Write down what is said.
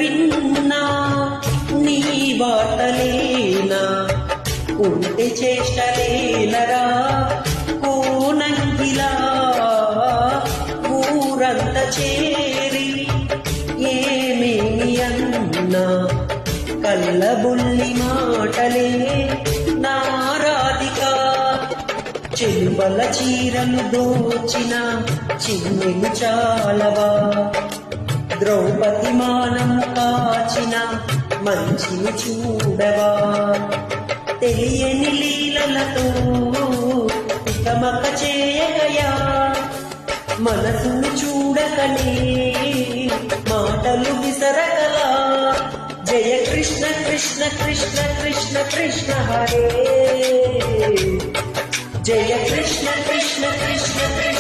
విన్నా నీ వార్తలేనా ఉంటే చేష్టలేలరా కోనంగిలా ఊరంత చేరి ఏమేమి అన్నా కళ్ళబుల్లి మాటలే నారాధిక చెలువల చీరలు దోచిన చిన్నెలు చాలవా ద్రౌపది మానము కాచిన మంచిని చూడవా తెలియని లీలలతో ఇకమక చేయగయా మనసును చూడకనే మాటలు విసరగలా జయ కృష్ణ కృష్ణ కృష్ణ కృష్ణ కృష్ణ హరే జయ కృష్ణ కృష్ణ కృష్ణ కృష్ణ